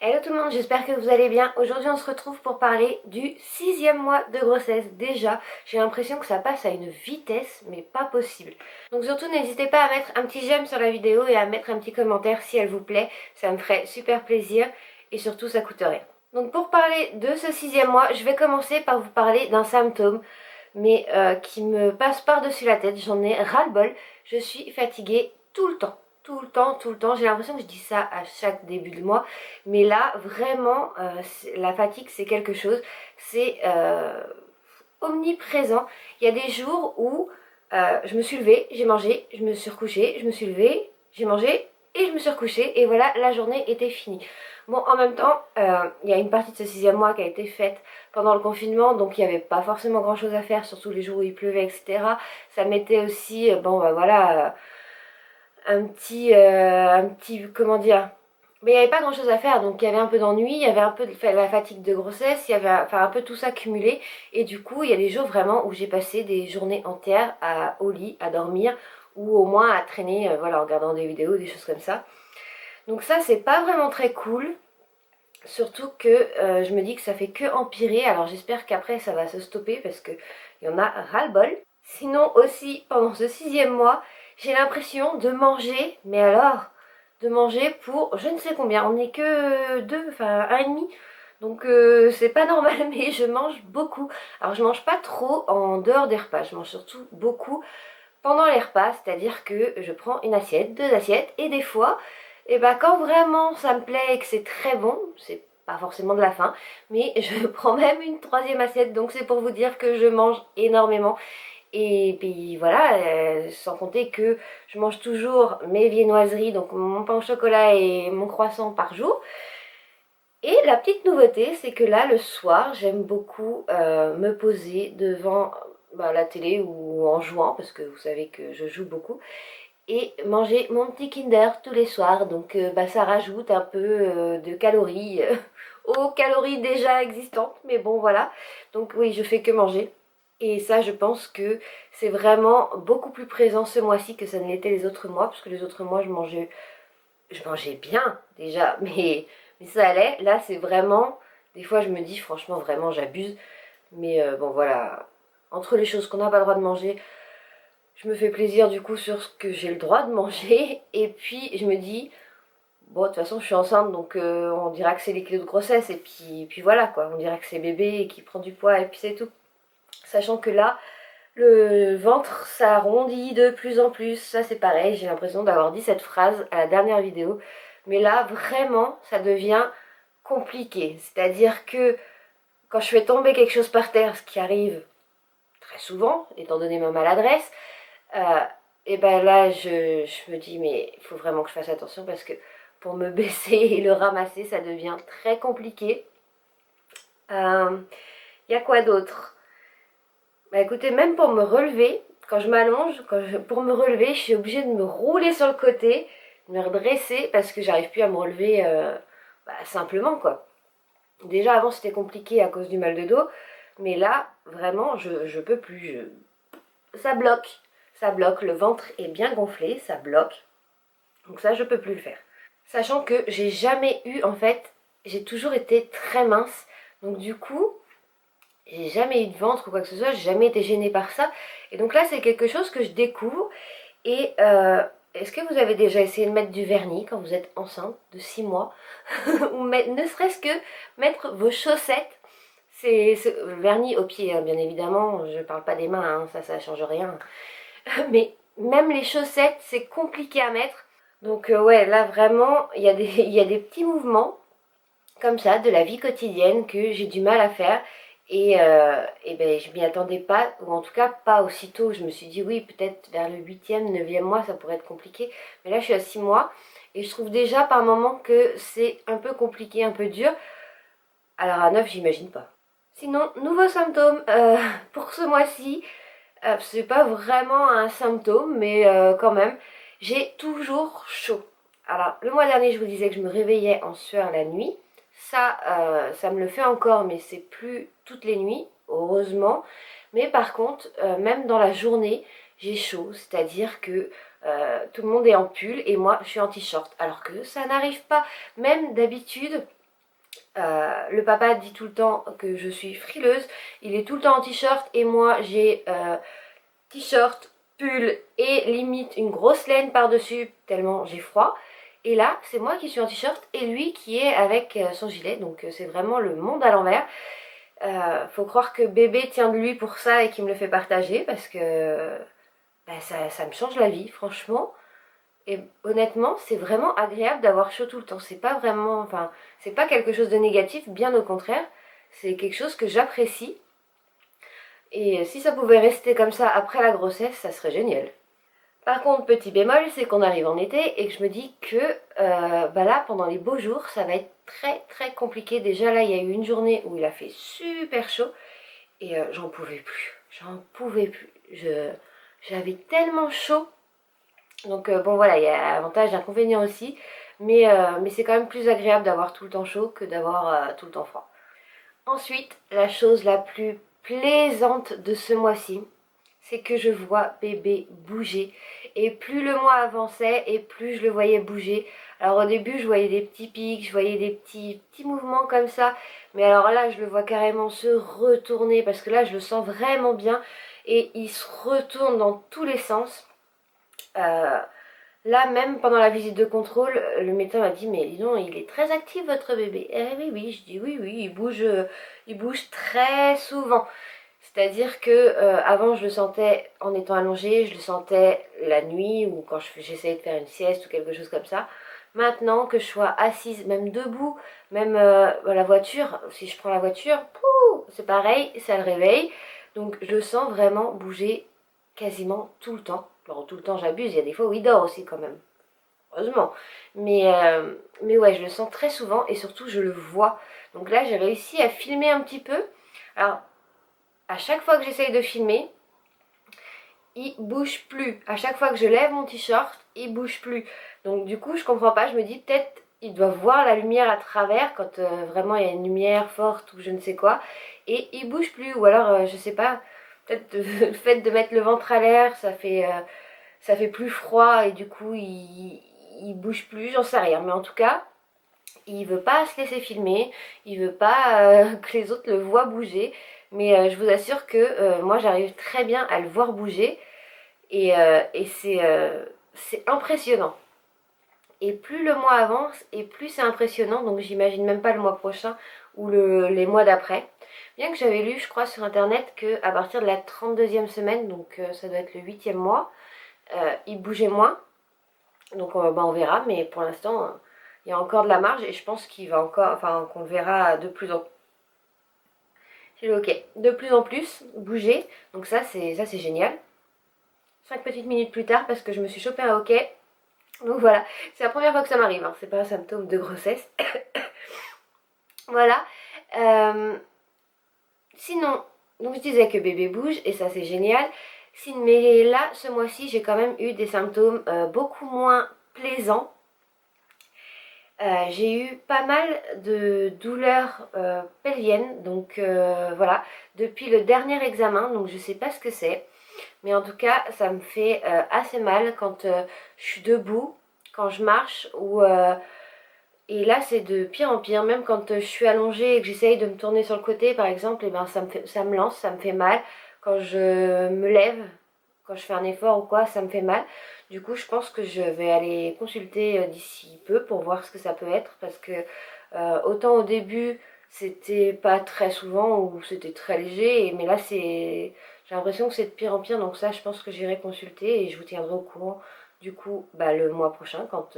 Hello tout le monde, j'espère que vous allez bien. Aujourd'hui on se retrouve pour parler du 6e mois de grossesse. Déjà, j'ai l'impression que ça passe à une vitesse, mais pas possible. Donc surtout n'hésitez pas à mettre un petit j'aime sur la vidéo et à mettre un petit commentaire si elle vous plaît. Ça me ferait super plaisir et surtout ça coûte rien. Donc pour parler de ce 6e mois, je vais commencer par vous parler d'un symptôme, mais qui me passe par-dessus la tête. J'en ai ras-le-bol. Je suis fatiguée tout le temps. Tout le temps, tout le temps. J'ai l'impression que je dis ça à chaque début de mois. Mais là, vraiment, la fatigue, c'est quelque chose. C'est omniprésent. Il y a des jours où je me suis levée, j'ai mangé, je me suis recouchée, je me suis levée, j'ai mangé et je me suis recouchée. Et voilà, la journée était finie. Bon, en même temps, il y a une partie de ce 6e mois qui a été faite pendant le confinement. Donc, il n'y avait pas forcément grand-chose à faire, surtout les jours où il pleuvait, etc. Ça mettait aussi, bon, bah voilà un petit, comment dire, mais il n'y avait pas grand chose à faire, donc il y avait un peu d'ennui, il y avait un peu de la fatigue de grossesse, il y avait enfin, un peu tout ça cumulé, et du coup il y a des jours vraiment où j'ai passé des journées entières au lit, à dormir, ou au moins à traîner, voilà, en regardant des vidéos, des choses comme ça. Donc ça c'est pas vraiment très cool, surtout que je me dis que ça fait que empirer, alors j'espère qu'après ça va se stopper, parce que il y en a ras-le-bol. Sinon aussi, pendant ce 6e mois, j'ai l'impression de manger, mais alors, de manger pour je ne sais combien, on n'est que deux, enfin un et demi, donc c'est pas normal, mais je mange beaucoup. Alors je mange pas trop en dehors des repas, je mange surtout beaucoup pendant les repas, c'est-à-dire que je prends une assiette, deux assiettes, et des fois, et ben quand vraiment ça me plaît et que c'est très bon, c'est pas forcément de la faim, mais je prends même une troisième assiette, donc c'est pour vous dire que je mange énormément. Et puis voilà, sans compter que je mange toujours mes viennoiseries, donc mon pain au chocolat et mon croissant par jour. Et la petite nouveauté, c'est que là, le soir, j'aime beaucoup me poser devant la télé ou en jouant, parce que vous savez que je joue beaucoup, et manger mon petit Kinder tous les soirs. Donc ça rajoute un peu de calories aux calories déjà existantes, mais bon voilà. Donc oui, je fais que manger. Et ça, je pense que c'est vraiment beaucoup plus présent ce mois-ci que ça ne l'était les autres mois, parce que les autres mois, je mangeais bien déjà, mais ça allait. Là, c'est vraiment, des fois, je me dis, franchement, vraiment, j'abuse. Mais bon, voilà, entre les choses qu'on n'a pas le droit de manger, je me fais plaisir du coup sur ce que j'ai le droit de manger. Et puis, je me dis, bon, de toute façon, je suis enceinte, donc on dira que c'est les kilos de grossesse. Et puis voilà, quoi, on dira que c'est bébé qui prend du poids, et puis c'est tout. Sachant que là, le ventre s'arrondit de plus en plus. Ça, c'est pareil, j'ai l'impression d'avoir dit cette phrase à la dernière vidéo. Mais là, vraiment, ça devient compliqué. C'est-à-dire que quand je fais tomber quelque chose par terre, ce qui arrive très souvent, étant donné ma maladresse, et ben là, je me dis, mais il faut vraiment que je fasse attention parce que pour me baisser et le ramasser, ça devient très compliqué. Y a quoi d'autre? Bah écoutez, même pour me relever, quand je m'allonge, pour me relever, je suis obligée de me rouler sur le côté, de me redresser parce que j'arrive plus à me relever simplement quoi. Déjà avant c'était compliqué à cause du mal de dos, mais là vraiment je peux plus. Ça bloque, ça bloque, le ventre est bien gonflé, ça bloque. Donc ça je peux plus le faire. Sachant que j'ai jamais eu en fait, j'ai toujours été très mince, donc du coup j'ai jamais eu de ventre ou quoi que ce soit, j'ai jamais été gênée par ça. Et donc là, c'est quelque chose que je découvre. Et est-ce que vous avez déjà essayé de mettre du vernis quand vous êtes enceinte de 6 mois ou ne serait-ce que mettre vos chaussettes, c'est le vernis au pied, hein, bien évidemment, je parle pas des mains, hein, ça change rien. Mais même les chaussettes, c'est compliqué à mettre. Donc ouais, là vraiment, il y a des petits mouvements comme ça de la vie quotidienne que j'ai du mal à faire. Et ben, je m'y attendais pas, ou en tout cas pas aussitôt. Je me suis dit oui, peut-être vers le 8e, 9e mois, ça pourrait être compliqué. Mais là, je suis à 6 mois et je trouve déjà par moments que c'est un peu compliqué, un peu dur. Alors à 9, j'imagine pas. Sinon, nouveau symptôme pour ce mois-ci. C'est pas vraiment un symptôme, mais quand même, j'ai toujours chaud. Alors, le mois dernier, je vous disais que je me réveillais en sueur la nuit. Ça me le fait encore, mais c'est plus toutes les nuits, heureusement. Mais par contre, même dans la journée, j'ai chaud, c'est-à-dire que tout le monde est en pull et moi, je suis en t-shirt. Alors que ça n'arrive pas. Même d'habitude, Le papa dit tout le temps que je suis frileuse, il est tout le temps en t-shirt et moi j'ai t-shirt, pull et limite une grosse laine par-dessus tellement j'ai froid. Et là, c'est moi qui suis en t-shirt et lui qui est avec son gilet, donc c'est vraiment le monde à l'envers. Faut croire que bébé tient de lui pour ça et qu'il me le fait partager parce que bah, ça me change la vie, franchement. Et honnêtement, c'est vraiment agréable d'avoir chaud tout le temps. C'est pas vraiment, enfin, c'est pas quelque chose de négatif, bien au contraire. C'est quelque chose que j'apprécie. Et si ça pouvait rester comme ça après la grossesse, ça serait génial. Par contre, petit bémol, c'est qu'on arrive en été et que je me dis que bah là, pendant les beaux jours, ça va être très très compliqué. Déjà là, il y a eu une journée où il a fait super chaud et j'en pouvais plus. J'en pouvais plus. J'avais tellement chaud. Donc bon voilà, il y a avantage et inconvénient aussi. Mais c'est quand même plus agréable d'avoir tout le temps chaud que d'avoir tout le temps froid. Ensuite, la chose la plus plaisante de ce mois-ci, c'est que je vois bébé bouger. Et plus le mois avançait et plus je le voyais bouger. Alors au début, je voyais des petits pics, je voyais des petits mouvements comme ça. Mais alors là, je le vois carrément se retourner parce que là, je le sens vraiment bien. Et il se retourne dans tous les sens. Euh, Là, même pendant la visite de contrôle, le médecin m'a dit, mais dis donc, il est très actif votre bébé. Eh oui, oui, je dis oui, oui, il bouge très souvent. C'est-à-dire que avant, je le sentais en étant allongé, je le sentais la nuit ou quand j'essayais de faire une sieste ou quelque chose comme ça. Maintenant que je sois assise, même debout, même la voiture, si je prends la voiture, c'est pareil, ça le réveille. Donc je le sens vraiment bouger quasiment tout le temps. Alors tout le temps j'abuse, il y a des fois où il dort aussi quand même. Heureusement. Mais ouais, je le sens très souvent et surtout je le vois. Donc là j'ai réussi à filmer un petit peu. Alors à chaque fois que j'essaye de filmer, il bouge plus. À chaque fois que je lève mon t-shirt, il bouge plus. Donc du coup je comprends pas, je me dis peut-être il doit voir la lumière à travers quand vraiment il y a une lumière forte ou je ne sais quoi. Et il bouge plus. Ou alors je sais pas, peut-être le fait de mettre le ventre à l'air, ça fait plus froid et du coup il bouge plus, j'en sais rien. Mais en tout cas, il veut pas se laisser filmer, il veut pas que les autres le voient bouger. Mais je vous assure que moi j'arrive très bien à le voir bouger et c'est impressionnant. Et plus le mois avance et plus c'est impressionnant, donc j'imagine même pas le mois prochain ou les mois d'après. Bien que j'avais lu, je crois, sur internet qu'à partir de la 32e semaine, donc ça doit être le 8e mois, il bougeait moins. Donc bah, on verra, mais pour l'instant, il y a encore de la marge et je pense qu'il va encore, enfin qu'on le verra de plus en ok, de plus en plus bouger. Donc ça c'est génial. 5 petites minutes plus tard parce que je me suis chopé un hoquet. Donc voilà, c'est la première fois que ça m'arrive, hein. C'est pas un symptôme de grossesse. Voilà. Euh, Sinon, donc je disais que bébé bouge et ça c'est génial. Mais là, ce mois-ci, j'ai quand même eu des symptômes beaucoup moins plaisants. J'ai eu pas mal de douleurs pelviennes, donc voilà, depuis le dernier examen, donc je sais pas ce que c'est, mais en tout cas ça me fait assez mal quand je suis debout, quand je marche, et là c'est de pire en pire, même quand je suis allongée et que j'essaye de me tourner sur le côté par exemple, et ben ça me lance, ça me fait mal, quand je me lève, quand je fais un effort ou quoi, ça me fait mal. Du coup, je pense que je vais aller consulter d'ici peu pour voir ce que ça peut être parce que autant au début c'était pas très souvent ou c'était très léger, mais là j'ai l'impression que c'est de pire en pire, donc ça je pense que j'irai consulter et je vous tiendrai au courant du coup bah, le mois prochain quand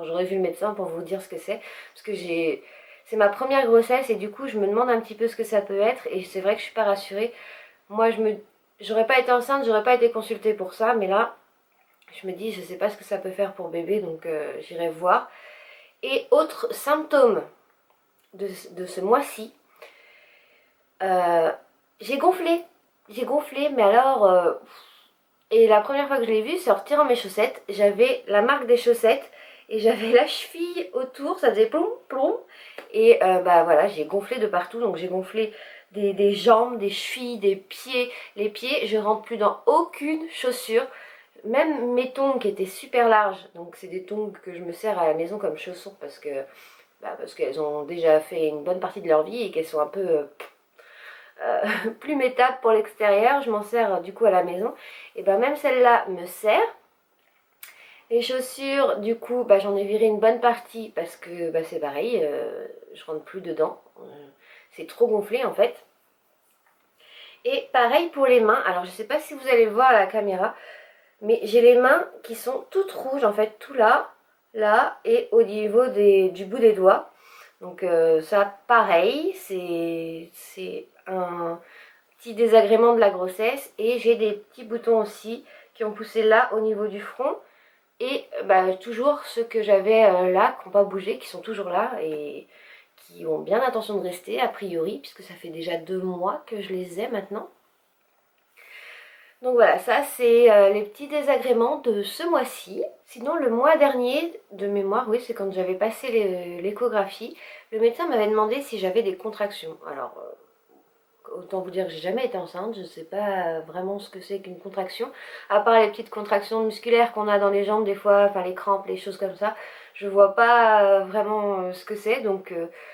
j'aurai vu le médecin pour vous dire ce que c'est parce que c'est ma première grossesse et du coup je me demande un petit peu ce que ça peut être et c'est vrai que je suis pas rassurée. Moi j'aurais pas été enceinte, j'aurais pas été consultée pour ça, mais là, je me dis, je sais pas ce que ça peut faire pour bébé, donc j'irai voir. Et autre symptôme de ce mois-ci, euh, j'ai gonflé. J'ai gonflé, mais alors... et la première fois que je l'ai vu, c'est en retirant mes chaussettes. J'avais la marque des chaussettes et j'avais la cheville autour, ça faisait plomb, plomb. Et bah voilà, j'ai gonflé de partout, donc j'ai gonflé des jambes, des chevilles, des pieds. Les pieds, je rentre plus dans aucune chaussure. Même mes tongs qui étaient super larges, donc c'est des tongs que je me sers à la maison comme chaussons parce que parce qu'elles ont déjà fait une bonne partie de leur vie et qu'elles sont un peu plus métables pour l'extérieur. Je m'en sers du coup à la maison. Et même celle-là me sert. Les chaussures, du coup, j'en ai viré une bonne partie parce que c'est pareil, je rentre plus dedans. C'est trop gonflé en fait. Et pareil pour les mains. Alors je sais pas si vous allez voir à la caméra, mais j'ai les mains qui sont toutes rouges en fait, tout là, là et au niveau du bout des doigts. Donc ça pareil, c'est un petit désagrément de la grossesse. Et j'ai des petits boutons aussi qui ont poussé là au niveau du front. Et toujours ceux que j'avais là, qui n'ont pas bougé, qui sont toujours là et qui ont bien l'intention de rester a priori, puisque ça fait déjà 2 mois que je les ai maintenant. Donc voilà, ça c'est les petits désagréments de ce mois-ci. Sinon le mois dernier, de mémoire, oui c'est quand j'avais passé l'échographie, le médecin m'avait demandé si j'avais des contractions. Alors autant vous dire que j'ai jamais été enceinte, je sais pas vraiment ce que c'est qu'une contraction, à part les petites contractions musculaires qu'on a dans les jambes des fois, enfin les crampes, les choses comme ça, je vois pas vraiment ce que c'est, donc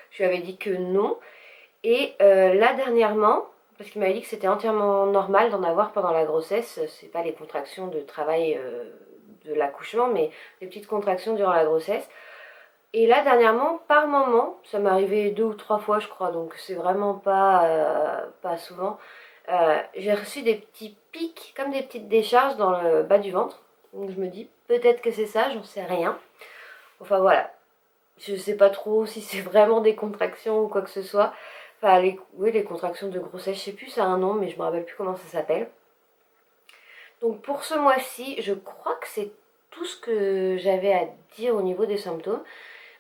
je lui avais dit que non. Et là dernièrement, parce qu'il m'avait dit que c'était entièrement normal d'en avoir pendant la grossesse, c'est pas les contractions de travail de l'accouchement, mais les petites contractions durant la grossesse. Et là, dernièrement, par moment, ça m'est arrivé 2 ou 3 fois, je crois, donc c'est vraiment pas souvent. J'ai reçu des petits pics, comme des petites décharges dans le bas du ventre. Donc je me dis, peut-être que c'est ça, j'en sais rien. Enfin voilà, je sais pas trop si c'est vraiment des contractions ou quoi que ce soit. Enfin, oui, les contractions de grossesse, je sais plus, ça a un nom, mais je me rappelle plus comment ça s'appelle. Donc pour ce mois-ci, je crois que c'est tout ce que j'avais à dire au niveau des symptômes.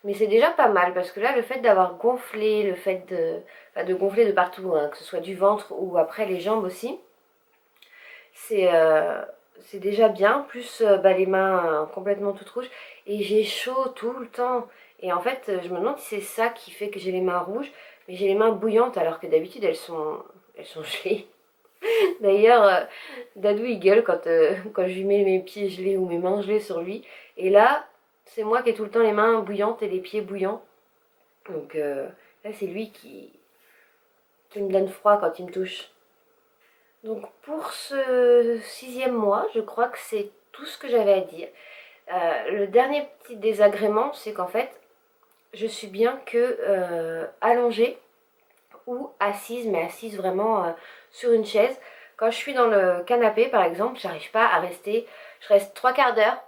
Mais c'est déjà pas mal parce que là, le fait d'avoir gonflé, le fait de gonfler de partout, hein, que ce soit du ventre ou après les jambes aussi, c'est déjà bien. Plus les mains complètement toutes rouges. Et j'ai chaud tout le temps. Et en fait, je me demande si c'est ça qui fait que j'ai les mains rouges. Mais j'ai les mains bouillantes alors que d'habitude, elles sont gelées. D'ailleurs, Dadou il gueule quand je lui mets mes pieds gelés ou mes mains gelées sur lui. Et là, c'est moi qui ai tout le temps les mains bouillantes et les pieds bouillants. Donc là, c'est lui qui me donne froid quand il me touche. Donc pour ce 6e mois, je crois que c'est tout ce que j'avais à dire. Le dernier petit désagrément, c'est qu'en fait, je suis bien que allongée ou assise, mais assise vraiment sur une chaise. Quand je suis dans le canapé, par exemple, j'arrive pas à rester. Je reste 3/4 d'heure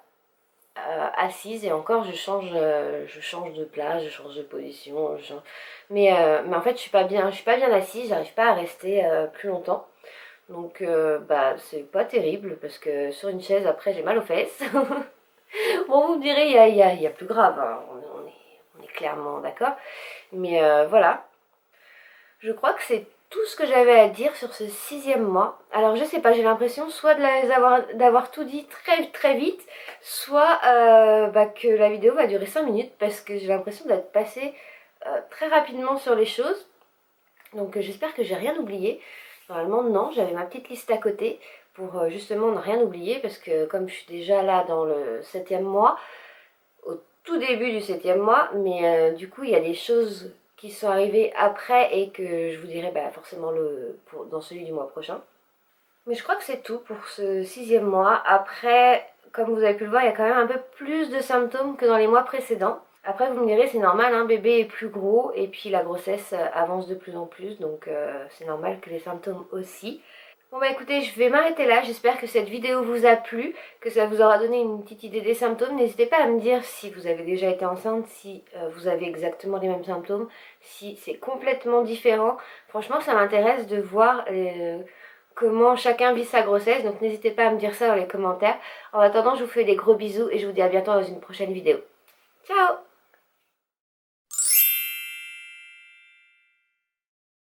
assise et encore je change de place, je change de position, mais en fait je suis pas bien assise, j'arrive pas à rester plus longtemps. Donc c'est pas terrible parce que sur une chaise après j'ai mal aux fesses. Bon vous me direz il y a plus grave, hein. On est clairement d'accord. Mais voilà. Je crois que c'est tout ce que j'avais à dire sur ce 6e mois. Alors je sais pas, j'ai l'impression soit d'avoir tout dit très très vite, soit que la vidéo va durer 5 minutes parce que j'ai l'impression d'être passée très rapidement sur les choses. Donc j'espère que j'ai rien oublié. Normalement non, j'avais ma petite liste à côté pour justement ne rien oublier parce que comme je suis déjà là dans le 7e mois, au tout début du 7e mois, mais du coup il y a des choses qui sont arrivées après et que je vous dirai forcément dans celui du mois prochain. Mais je crois que c'est tout pour ce 6e mois. Après, comme vous avez pu le voir, il y a quand même un peu plus de symptômes que dans les mois précédents. Après vous me direz c'est normal, hein, bébé est plus gros et puis la grossesse avance de plus en plus, donc c'est normal que les symptômes aussi. Bon écoutez, je vais m'arrêter là, j'espère que cette vidéo vous a plu, que ça vous aura donné une petite idée des symptômes. N'hésitez pas à me dire si vous avez déjà été enceinte, si vous avez exactement les mêmes symptômes, si c'est complètement différent. Franchement ça m'intéresse de voir comment chacun vit sa grossesse, donc n'hésitez pas à me dire ça dans les commentaires. En attendant je vous fais des gros bisous et je vous dis à bientôt dans une prochaine vidéo. Ciao!